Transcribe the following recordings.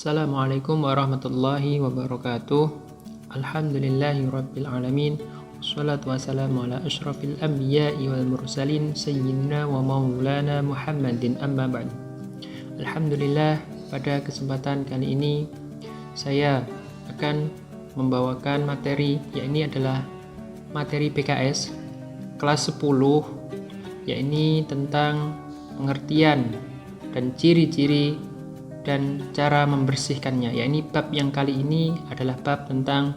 Assalamualaikum warahmatullahi wabarakatuh. Alhamdulillahi rabbil alamin. Wassalatu wassalamu ala asyrafil anbiya'i wal mursalin sayyidina wa maulana Muhammadin amma ba'd. Alhamdulillah, pada kesempatan kali ini saya akan membawakan materi, yakni adalah materi PKS kelas 10, yakni tentang pengertian dan ciri-ciri dan cara membersihkannya. Yakni bab yang kali ini adalah bab tentang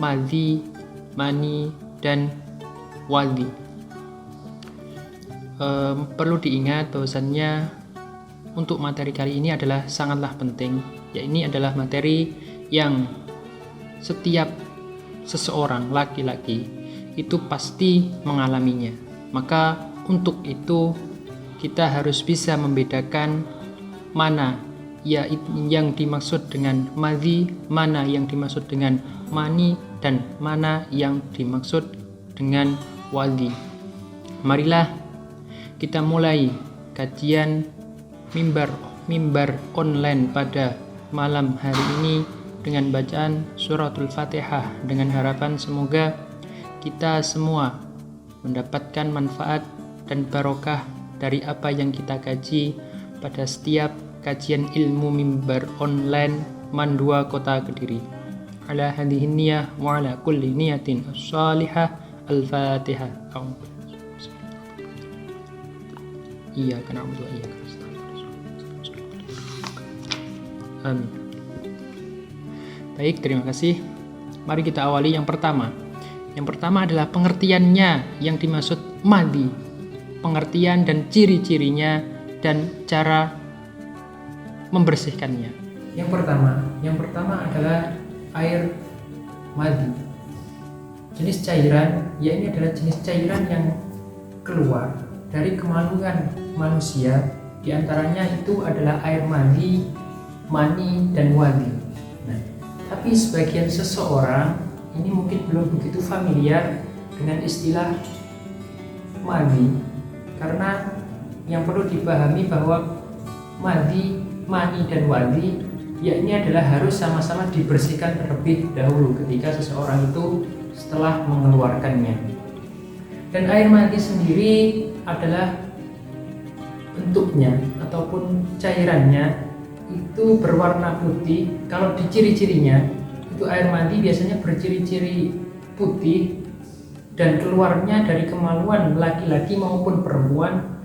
madhi, mani, dan wadhi. Perlu diingat bahwasannya untuk materi kali ini adalah sangatlah penting. Yakni adalah materi yang setiap seseorang laki-laki itu pasti mengalaminya. Maka untuk itu kita harus bisa membedakan mana yang dimaksud dengan madhi, mana yang dimaksud dengan mani, dan mana yang dimaksud dengan wadhi. Marilah kita mulai kajian mimbar online pada malam hari ini dengan bacaan suratul Fatihah, dengan harapan semoga kita semua mendapatkan manfaat dan barokah dari apa yang kita kaji pada setiap kajian ilmu mimbar online Mandua Kota Kediri. Ala hadhihi niyah wa ala kulli niyatin as-salihah. Al-Fatihah. Iyyaka na'budu wa iyyaka nasta'in. Amin. Baik, terima kasih. Mari kita awali yang pertama. Yang pertama adalah pengertiannya yang dimaksud madhi. Pengertian dan ciri-cirinya dan cara membersihkannya. Yang pertama adalah air madhi. Jenis cairan, ini adalah jenis cairan yang keluar dari kemaluan manusia. Di antaranya itu adalah air madhi, mani, dan wadhi. Nah, tapi sebagian seseorang ini mungkin belum begitu familiar dengan istilah madhi, karena yang perlu dipahami bahwa madhi, mani, dan wadhi yakni adalah harus sama-sama dibersihkan terlebih dahulu ketika seseorang itu setelah mengeluarkannya. Dan air madhi sendiri adalah bentuknya ataupun cairannya itu berwarna putih. Kalau di ciri-cirinya itu air madhi biasanya berciri-ciri putih dan keluarnya dari kemaluan laki-laki maupun perempuan,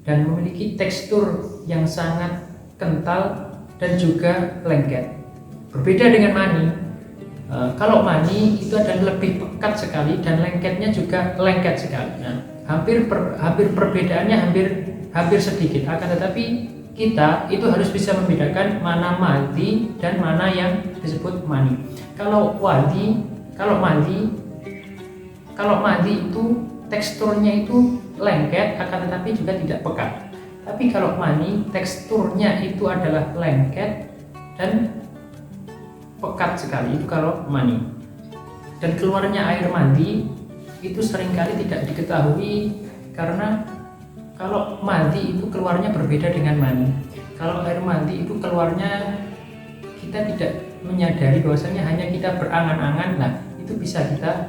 dan memiliki tekstur yang sangat kental dan juga lengket. Berbeda dengan mani. Kalau mani itu adalah lebih pekat sekali dan lengketnya juga lengket sekali. Nah, hampir perbedaannya hampir sedikit. Akan tetapi kita itu harus bisa membedakan mana madhi dan mana yang disebut mani. Kalau madhi itu teksturnya itu lengket, akan tetapi juga tidak pekat. Tapi kalau mani, teksturnya itu adalah lengket dan pekat sekali, itu kalau mani. Dan keluarnya air mandi itu seringkali tidak diketahui, karena kalau mandi itu keluarnya berbeda dengan mani. Kalau air mandi itu keluarnya kita tidak menyadari bahwasanya hanya kita berangan-angan, nah itu bisa kita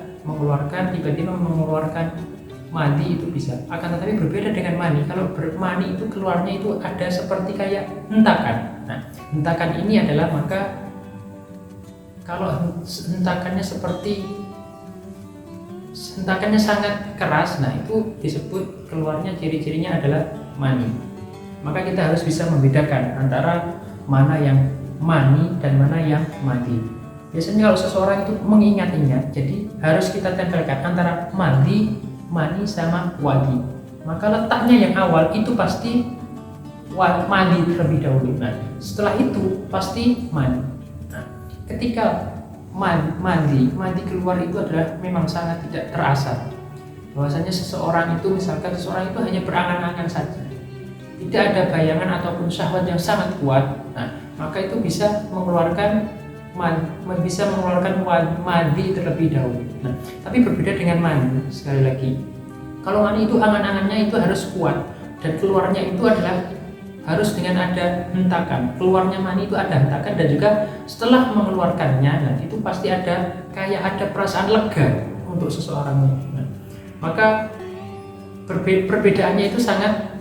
tiba-tiba mengeluarkan mandi, itu bisa. Akan tetapi berbeda dengan mani. Kalau mani itu keluarnya itu ada seperti kayak hentakan. Nah, hentakan ini adalah, maka kalau hentakannya sangat keras, nah itu disebut keluarnya ciri-cirinya adalah mani. Maka kita harus bisa membedakan antara mana yang mani dan mana yang madhi. Biasanya kalau seseorang itu mengingat-ingat, jadi harus kita tempelkan antara madhi, mani, sama wadhi. Maka letaknya yang awal itu pasti mani terlebih dahulu. Nah, setelah itu pasti mani. Nah, ketika mandi keluar itu adalah memang sangat tidak terasa. Bahwasanya seseorang itu, misalkan seseorang itu hanya berangan-angan saja, tidak ada bayangan ataupun syahwat yang sangat kuat. Nah, maka itu bisa mengeluarkan mandi terlebih dahulu. Nah, tapi berbeda dengan mani. Sekali lagi, kalau mani itu angan-angannya itu harus kuat dan keluarnya itu adalah harus dengan ada hentakan. Keluarnya mani itu ada hentakan, dan juga setelah mengeluarkannya, nah itu pasti ada perasaan lega untuk seseorang. Nah, maka perbedaannya itu sangat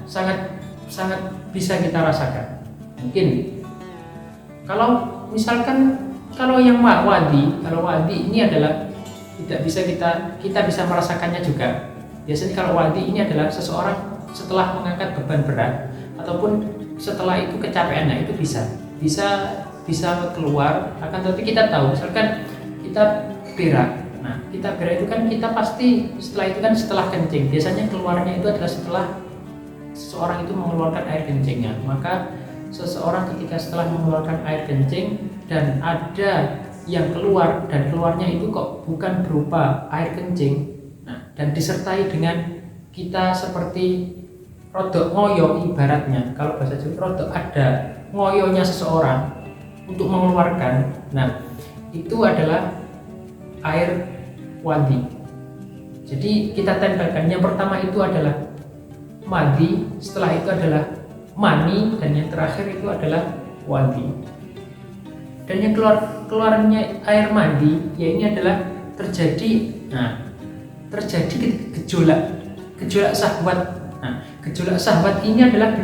bisa kita rasakan. Mungkin kalau misalkan kalau wadi ini adalah tidak bisa kita bisa merasakannya juga. Biasanya kalau wadi ini adalah seseorang setelah mengangkat beban berat ataupun setelah itu kecapean, nah itu bisa keluar. Akan tetapi kita tahu, misalkan kita berak, nah kita berak itu kan kita pasti setelah itu kan setelah kencing, biasanya keluarnya itu adalah setelah seseorang itu mengeluarkan air kencingnya. Maka seseorang ketika setelah mengeluarkan air kencing dan ada yang keluar, dan keluarnya itu kok bukan berupa air kencing, nah dan disertai dengan kita seperti rodok ngoyo, ibaratnya kalau bahasa Jawa rodok ada ngoyonya seseorang untuk mengeluarkan, nah itu adalah air wadi. Jadi kita tempelkan, yang pertama itu adalah madi, setelah itu adalah mani, dan yang terakhir itu adalah wadi. Dan yang keluarnya air mandi, ya ini adalah terjadi gejolak syahwat. Nah, gejolak syahwat ini adalah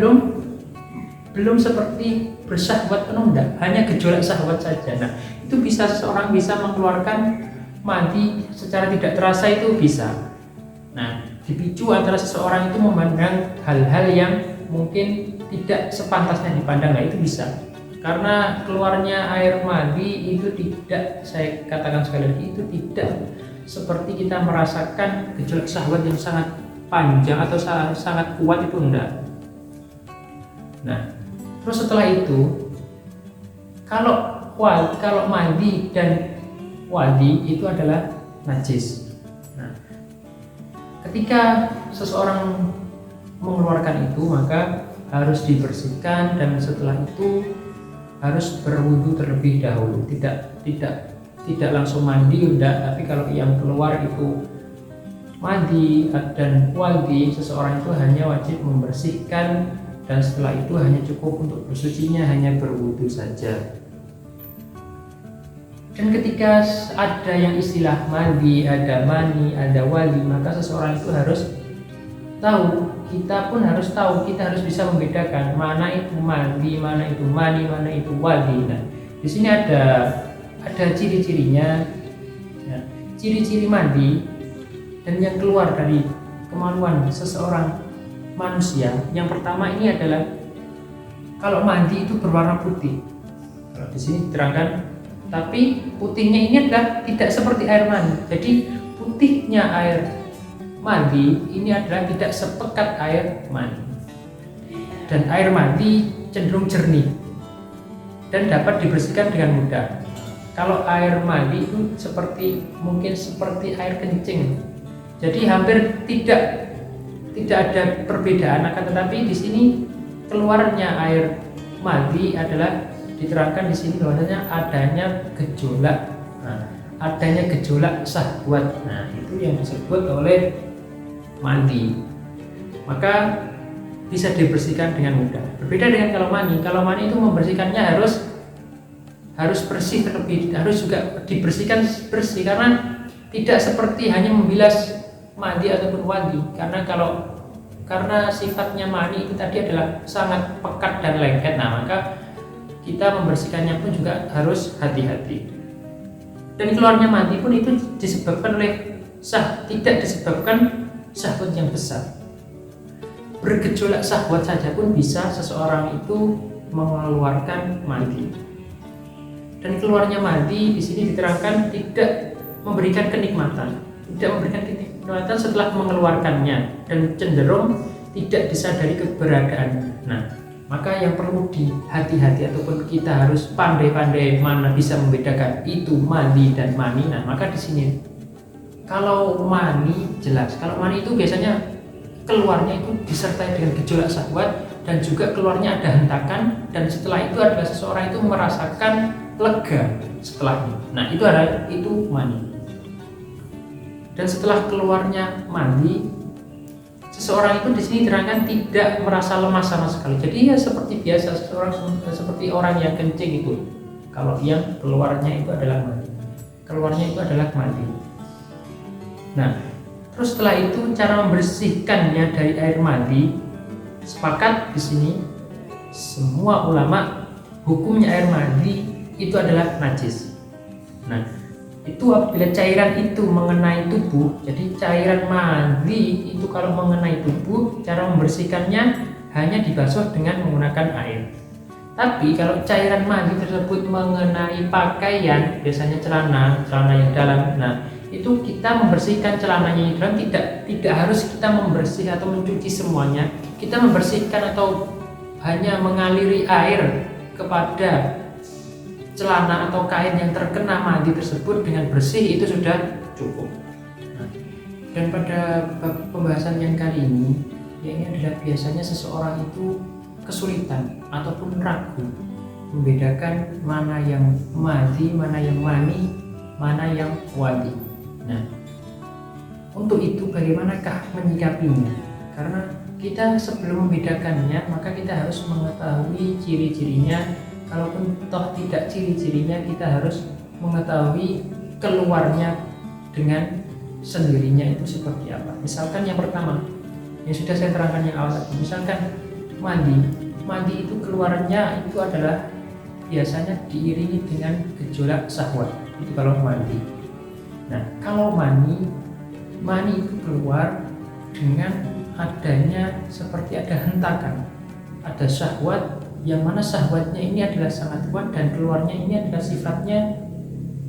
belum seperti bersyahwat penuh, hanya gejolak syahwat saja. Nah, itu seseorang bisa mengeluarkan mandi secara tidak terasa, itu bisa. Nah, dipicu antara seseorang itu memandang hal-hal yang mungkin tidak sepantasnya dipandang, nah itu bisa. Karena keluarnya air mandi itu tidak, saya katakan sekali lagi, itu tidak seperti kita merasakan gejolak syahwat yang sangat panjang atau sangat kuat, itu enggak. Nah, terus setelah itu kalau mandi dan wadi itu adalah najis. Nah, ketika seseorang mengeluarkan itu, maka harus dibersihkan, dan setelah itu harus berwudu terlebih dahulu. Tidak langsung mandi, enggak, tapi kalau yang keluar itu mandi dan wadi, seseorang itu hanya wajib membersihkan, dan setelah itu hanya cukup untuk bersucinya hanya berwudu saja. Dan ketika ada yang istilah mandi, ada mani, ada wadi, maka seseorang itu harus tahu, kita pun harus tahu, kita harus bisa membedakan mana itu mandi, mana itu mani, mana itu wadi. Nah, di sini ada ciri-cirinya. Ya, ciri-ciri mandi dan yang keluar dari kemaluan seseorang manusia, yang pertama ini adalah kalau mandi itu berwarna putih. Kalau di sini diterangkan, tapi putihnya ini adalah tidak seperti air mandi. Jadi putihnya air mandi ini adalah tidak sepekat air mandi. Dan air mandi cenderung jernih dan dapat dibersihkan dengan mudah. Kalau air mandi itu mungkin seperti air kencing. Jadi hampir tidak ada perbedaan, akan tetapi di sini keluarnya air mandi adalah diterangkan di sini bahwasanya adanya gejolak syahwat. Nah, itu yang disebut oleh mandi. Maka bisa dibersihkan dengan mudah. Berbeda dengan kalau mani. Kalau mani itu membersihkannya harus bersih terlebih, harus juga dibersihkan bersih, karena tidak seperti hanya membilas mandi ataupun wadi. Karena sifatnya mani itu tadi adalah sangat pekat dan lengket. Nah, maka kita membersihkannya pun juga harus hati-hati. Dan keluarnya mandi pun itu disebabkan oleh tidak disebabkan syahwat yang besar. Bergejolak syahwat saja pun bisa seseorang itu mengeluarkan mandi. Dan keluarnya mandi di sini diterangkan tidak memberikan kenikmatan setelah mengeluarkannya, dan cenderung tidak disadari keberadaan. Nah, maka yang perlu dihati-hati ataupun kita harus pandai-pandai mana bisa membedakan itu mandi dan mani. Nah, maka di sini kalau mani jelas, kalau mani itu biasanya keluarnya itu disertai dengan gejolak syahwat, dan juga keluarnya ada hentakan, dan setelah itu adalah seseorang itu merasakan lega setelahnya. Nah, itu mani. Dan setelah keluarnya mandi, seseorang itu di sini diterangkan tidak merasa lemah sama sekali. Jadi ya seperti biasa, seperti orang yang kencing itu. Kalau yang keluarnya itu adalah mandi. Nah, terus setelah itu cara membersihkannya dari air mandi, sepakat di sini semua ulama hukumnya air mandi itu adalah najis. Nah, itu apabila cairan itu mengenai tubuh, jadi cairan mandi itu kalau mengenai tubuh, cara membersihkannya hanya dibasuh dengan menggunakan air. Tapi kalau cairan mandi tersebut mengenai pakaian, biasanya celana yang dalam, nah itu kita membersihkan celananya yang dalam tidak harus kita membersih atau mencuci semuanya. Kita membersihkan atau hanya mengaliri air kepada celana atau kain yang terkena mandi tersebut dengan bersih, itu sudah cukup. Nah, dan pada pembahasan yang kali ini, ya ini adalah biasanya seseorang itu kesulitan ataupun ragu membedakan mana yang mandi, mana yang mani, mana yang wadi. Nah, untuk itu bagaimanakah menyikapinya? Karena kita sebelum membedakannya, maka kita harus mengetahui ciri-cirinya. Kalaupun toh tidak ciri-cirinya, kita harus mengetahui keluarnya dengan sendirinya itu seperti apa. Misalkan yang pertama, yang sudah saya terangkan yang awal tadi, misalkan mandi itu keluarnya itu adalah biasanya diiringi dengan gejolak syahwat, itu kalau mandi. Nah, kalau mani itu keluar dengan adanya seperti ada hentakan, ada syahwat, yang mana syahwatnya ini adalah sangat kuat dan keluarnya ini adalah sifatnya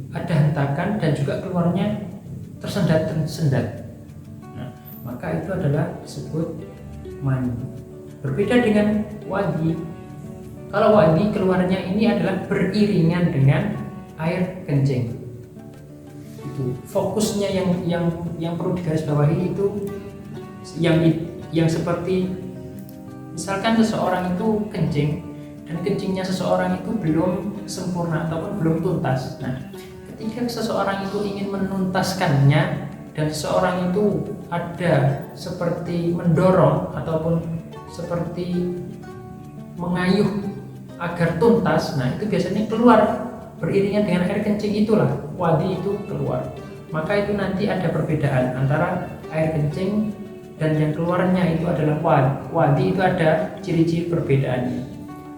ada hentakan dan juga keluarnya tersendat. Nah, maka itu adalah disebut mani. Berbeda dengan wadi. Kalau wadi keluarnya ini adalah beriringan dengan air kencing. Itu fokusnya yang perlu digarisbawahi itu yang seperti misalkan seseorang itu kencing dan kencingnya seseorang itu belum sempurna ataupun belum tuntas. Nah, ketika seseorang itu ingin menuntaskannya dan seseorang itu ada seperti mendorong ataupun seperti mengayuh agar tuntas, nah itu biasanya keluar beriringan dengan air kencing, itulah wadi itu keluar. Maka itu nanti ada perbedaan antara air kencing dan yang keluarnya itu adalah wadi, itu ada ciri-ciri perbedaannya.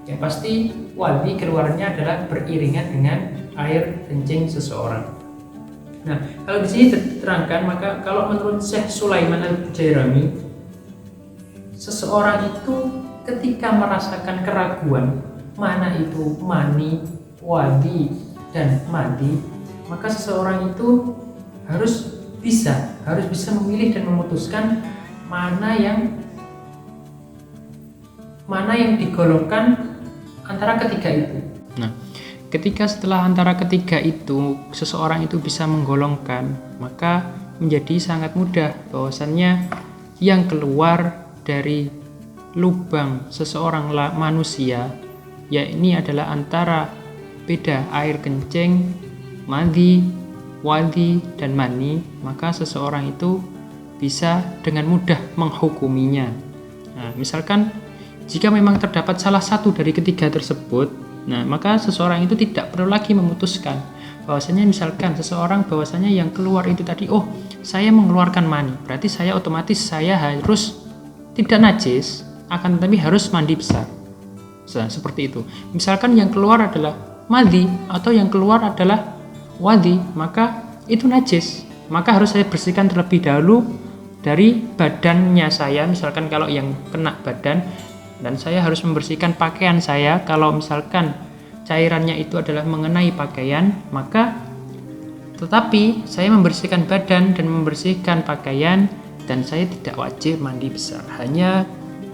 Yang pasti wadi keluarnya adalah beriringan dengan air kencing seseorang. Nah, kalau di sini diterangkan, maka kalau menurut Syekh Sulaiman Al-Bujairami, seseorang itu ketika merasakan keraguan mana itu mani, wadi, dan mandi, maka seseorang itu harus bisa memilih dan memutuskan mana yang digolongkan antara ketiga itu. Nah, ketika setelah antara ketiga itu seseorang itu bisa menggolongkan, maka menjadi sangat mudah bahwasannya yang keluar dari lubang seseorang manusia, ya ini adalah antara beda air kencing, mandi, wadi, dan mani, maka seseorang itu bisa dengan mudah menghukuminya. Nah, misalkan jika memang terdapat salah satu dari ketiga tersebut, nah maka seseorang itu tidak perlu lagi memutuskan bahwasanya misalkan seseorang bahwasanya yang keluar itu tadi, oh saya mengeluarkan mani, berarti saya otomatis saya harus tidak najis, akan tetapi harus mandi besar. Nah, seperti itu. Misalkan yang keluar adalah madi atau yang keluar adalah wadi, maka itu najis, maka harus saya bersihkan terlebih dahulu dari badannya saya. Misalkan kalau yang kena badan, dan saya harus membersihkan pakaian saya. Kalau misalkan cairannya itu adalah mengenai pakaian, maka tetapi saya membersihkan badan dan membersihkan pakaian, dan saya tidak wajib mandi besar, hanya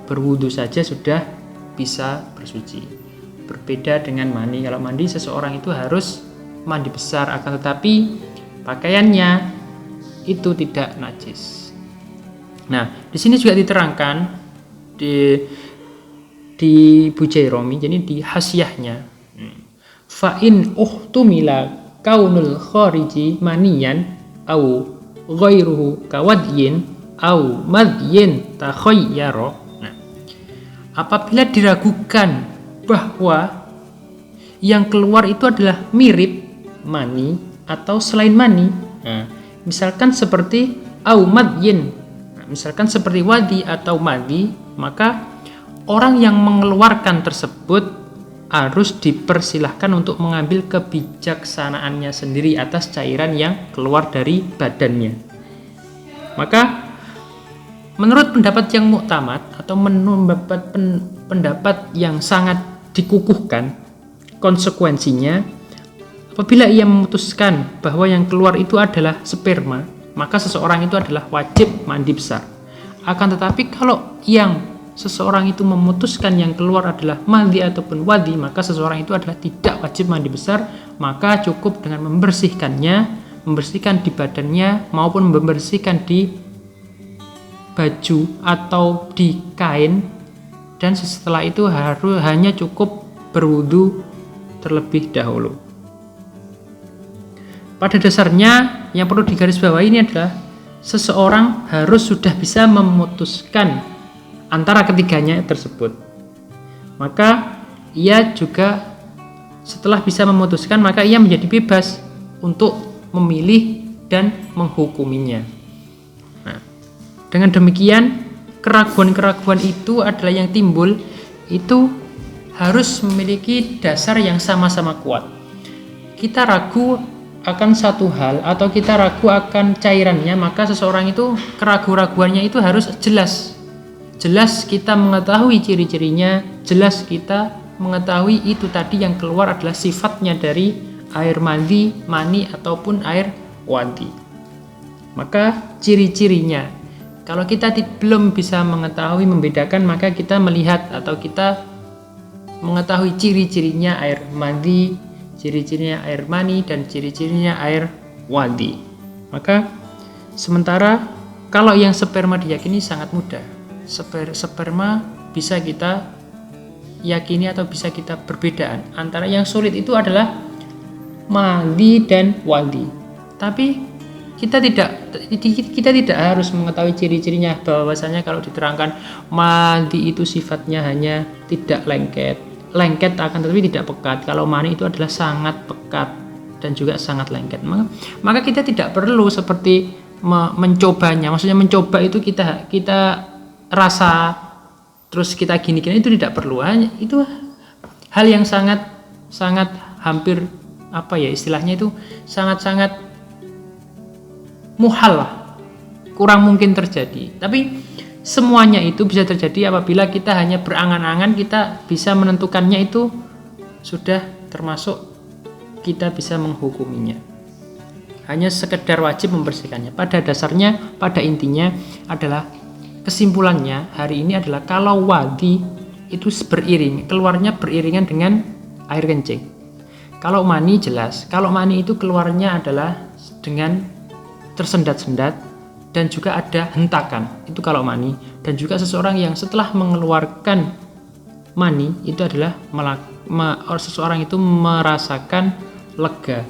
berwudu saja sudah bisa bersuci. Berbeda dengan mandi. Kalau mandi seseorang itu harus mandi besar, akan tetapi pakaiannya itu tidak najis. Nah, di sini juga diterangkan di Bujairami, jadi di hasyiahnya, fa in uhtumila kaunul khariji maniyan au ghairuhu kawadyin au madyin takhayyara. Nah, apabila diragukan bahwa yang keluar itu adalah mirip mani atau selain mani, nah, misalkan seperti au madyin, nah, misalkan seperti wadi atau madi, maka orang yang mengeluarkan tersebut harus dipersilahkan untuk mengambil kebijaksanaannya sendiri atas cairan yang keluar dari badannya. Maka menurut pendapat yang muktamad atau menurut pendapat yang sangat dikukuhkan, konsekuensinya apabila ia memutuskan bahwa yang keluar itu adalah sperma, maka seseorang itu adalah wajib mandi besar. Akan tetapi kalau yang seseorang itu memutuskan yang keluar adalah madi ataupun wadi, maka seseorang itu adalah tidak wajib mandi besar, maka cukup dengan membersihkannya, membersihkan di badannya maupun membersihkan di baju atau di kain, dan setelah itu hanya cukup berwudu terlebih dahulu. Pada dasarnya yang perlu digarisbawahi ini adalah seseorang harus sudah bisa memutuskan antara ketiganya tersebut. Maka ia juga setelah bisa memutuskan, maka ia menjadi bebas untuk memilih dan menghukuminya. Nah, dengan demikian keraguan-keraguan itu adalah yang timbul itu harus memiliki dasar yang sama-sama kuat. Kita ragu akan satu hal atau kita ragu akan cairannya, maka seseorang itu keraguan-raguannya itu harus jelas kita mengetahui ciri-cirinya, jelas kita mengetahui itu tadi yang keluar adalah sifatnya dari air mandi, mani ataupun air wadi. Maka ciri-cirinya, kalau kita belum bisa mengetahui membedakan, maka kita melihat atau kita mengetahui ciri-cirinya air mandi, ciri-cirinya air mani, dan ciri-cirinya air wadi. Maka sementara kalau yang sperma diyakini sangat mudah. Sperma bisa kita yakini atau bisa kita perbedaan antara yang sulit itu adalah madi dan wadi. Tapi kita tidak harus mengetahui ciri-cirinya, bahwasanya kalau diterangkan madi itu sifatnya hanya tidak lengket akan tetapi tidak pekat. Kalau mani itu adalah sangat pekat dan juga sangat lengket. Maka kita tidak perlu seperti mencobanya. Maksudnya mencoba itu kita rasa terus kita gini-gini, itu tidak perlu. Hanya itu hal yang sangat hampir istilahnya itu sangat muhal lah, kurang mungkin terjadi. Tapi semuanya itu bisa terjadi apabila kita hanya berangan-angan, kita bisa menentukannya, itu sudah termasuk kita bisa menghukuminya. Hanya sekedar wajib membersihkannya. Pada dasarnya, pada intinya adalah kesimpulannya hari ini adalah kalau wadi itu keluarnya beriringan dengan air kencing. Kalau mani jelas, kalau mani itu keluarnya adalah dengan tersendat-sendat dan juga ada hentakan, itu kalau mani. Dan juga seseorang yang setelah mengeluarkan mani itu adalah seseorang itu merasakan lega,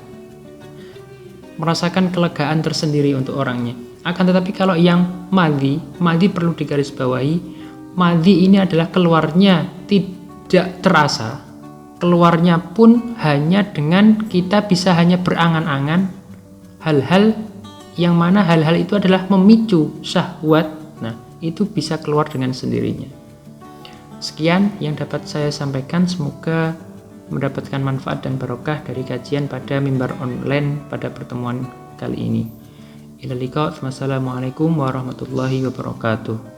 merasakan kelegaan tersendiri untuk orangnya. Akan tetapi kalau yang madi perlu digarisbawahi, madi ini adalah keluarnya tidak terasa, keluarnya pun hanya dengan kita bisa hanya berangan-angan hal-hal yang mana hal-hal itu adalah memicu syahwat. Nah, itu bisa keluar dengan sendirinya. Sekian yang dapat saya sampaikan, semoga mendapatkan manfaat dan barokah dari kajian pada mimbar online pada pertemuan kali ini. Ila liqa, wassalamualaikum warahmatullahi wabarakatuh.